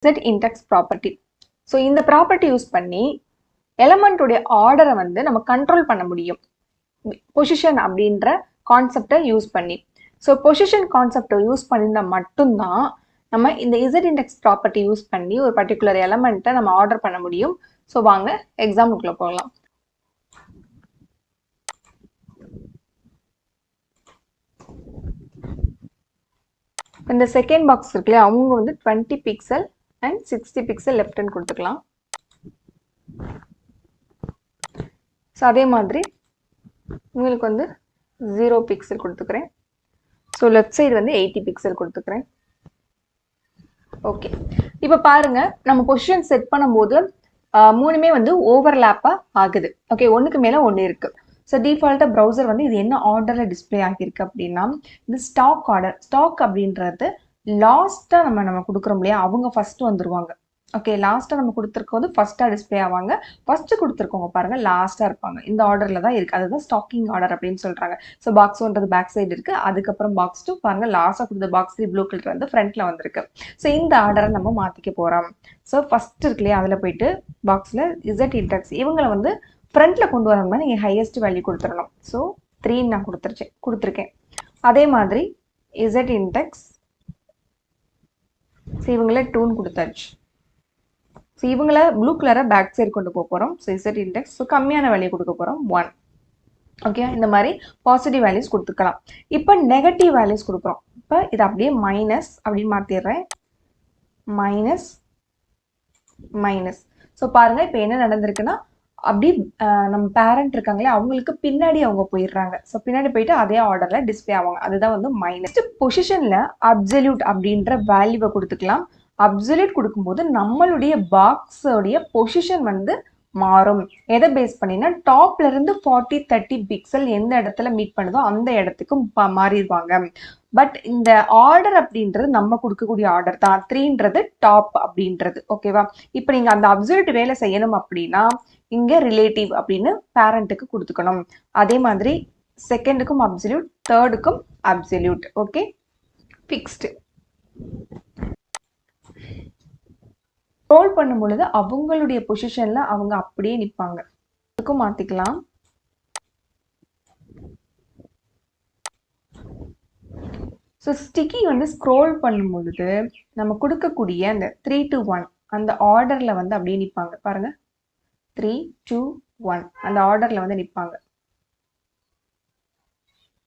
Z index property. So இந்த property use பண்ணி எலமெண்ட்டுடைய ஆர்டரை வந்து நம்ம கண்ட்ரோல் பண்ண முடியும் பொசிஷன் அப்படின்ற கான்செப்டை யூஸ் பண்ணி. ஸோ பொசிஷன் கான்செப்டை யூஸ் பண்ணியிருந்தா மட்டும்தான் நம்ம இந்த Z index ப்ராப்பர்ட்டி யூஸ் பண்ணி ஒரு பர்டிகுலர் எலமெண்ட்டை நம்ம ஆர்டர் பண்ண முடியும். ஸோ வாங்க எக்ஸாம்பிளுக்குள்ள போகலாம். இந்த செகண்ட் பாக்ஸ் இருக்குல்லையா, அவங்க வந்து 20 பிக்சல் அண்ட் 60 பிக்சல் லெஃப்ட்னு கொடுத்துக்கலாம். ஸோ அதே மாதிரி உங்களுக்கு வந்து 0 பிக்சல் கொடுத்துக்கிறேன். ஸோ லெஃப்ட் சைடு வந்து 80 பிக்சல் கொடுத்துக்கிறேன். ஓகே, இப்போ பாருங்க நம்ம பொசிஷன் செட் பண்ணும்போது மூணுமே வந்து ஓவர்லேப்பாக ஆகுது. ஓகே, ஒன்றுக்கு மேலே ஒன்று இருக்குது. ஸோ டிஃபால்ட்டாக ப்ரௌசர் வந்து இது என்ன ஆர்டரில் டிஸ்பிளே ஆகியிருக்கு அப்படின்னா, இது ஸ்டாக் ஆர்டர். ஸ்டாக் அப்படின்றது லாஸ்ட்டாக நம்ம கொடுக்குறோம் இல்லையா, அவங்க ஃபஸ்ட்டு வந்துடுவாங்க. ஓகே, லாஸ்ட்டாக நம்ம கொடுத்துருக்க வந்து ஃபஸ்ட்டாக டிஸ்பிளே ஆவாங்க. ஃபஸ்ட்டு கொடுத்துருக்கவங்க பாருங்கள் லாஸ்ட்டாக இருப்பாங்க. இந்த ஆர்டரில் தான் இருக்குது. அதுதான் ஸ்டாக்கிங் ஆர்டர் அப்படின்னு சொல்கிறாங்க. ஸோ பாக்ஸ் ஒன்றது பேக் சைடு இருக்குது. அதுக்கப்புறம் பாக்ஸ் 2 பாருங்கள், லாஸ்ட்டாக கொடுத்த பாக்ஸ் 3 ப்ளூ கலர் வந்து ஃப்ரண்ட்டில் வந்திருக்கு. ஸோ இந்த ஆர்டரை நம்ம மாற்றிக்க போகிறோம். ஸோ ஃபஸ்ட்டு இருக்கு இல்லையா, அதில் போயிட்டு பாக்ஸில் Z index இவங்களை வந்து ஃப்ரண்ட்டில் கொண்டு வரணும்னா நீங்கள் ஹையஸ்ட் வேல்யூ கொடுத்துடணும். ஸோ 3 நான் கொடுத்துருக்கேன். அதே மாதிரி Z index ஸோ இவங்கள 2 கொடுத்தாச்சு. ஸோ இவங்கள ப்ளூ கலரை பேக் சைடு கொண்டு போக போகிறோம். ஸோ Z index ஸோ கம்மியான வேல்யூ கொடுக்க போகிறோம் 1. ஓகே, இந்த மாதிரி பாசிட்டிவ் வேல்யூஸ் கொடுத்துக்கலாம். இப்போ நெகட்டிவ் வேல்யூஸ் கொடுக்குறோம். இப்போ இதை அப்படியே மைனஸ் அப்படின்னு மாற்றிடுறேன். Minus minus. ஸோ பாருங்கள் இப்போ என்ன நடந்திருக்குன்னா, அப்படி நம்ம பேரண்ட் இருக்காங்களே அவங்களுக்கு பின்னாடி அவங்க போயிடுறாங்க. ஸோ பின்னாடி போயிட்டு அதே ஆர்டரில் டிஸ்பிளே ஆவாங்க. அதுதான் வந்து மைனஸ். பொசிஷனில் அப்சல்யூட் அப்படின்ற வேல்யூவை கொடுத்துக்கலாம். அப்சல்யூட் கொடுக்கும்போது நம்மளுடைய பாக்ஸோடைய பொசிஷன் வந்து மாறும். எதை பேஸ் பண்ணினா, டாப்ல இருந்து 40-30 பிக்சல் எந்த இடத்துல மீட் பண்ணுதோ அந்த இடத்துக்கு மாறிடுவாங்க. பட் இந்த ஆர்டர் அப்படின்றது நம்ம கொடுக்கக்கூடிய ஆர்டர் தான். 3ன்றது டாப் அப்படின்றது. ஓகேவா, இப்போ நீங்கள் அந்த அப்சல்யூட் வேலை செய்யணும் அப்படின்னா இங்கே ரிலேட்டிவ் அப்படின்னு பேரண்ட்டுக்கு கொடுத்துக்கணும். அதே மாதிரி செகண்டுக்கும் அப்சல்யூட், தேர்டுக்கும் அப்சல்யூட். Okay, fixed. ரோல் பண்ணும் பொழுது அவங்களுடைய பொசிஷன்ல அவங்க அப்படியே நிற்பாங்க. அதுக்கும் மாற்றிக்கலாம். ஸோ ஸ்டிக்கி வந்து ஸ்க்ரோல் பண்ணும் பொழுது நம்ம கொடுக்கக்கூடிய அந்த 3 to 1 அந்த ஆர்டரில் வந்து அப்படியே நிற்பாங்க. பாருங்க, 3 2 1 அந்த ஆர்டரில் வந்து நிற்பாங்க.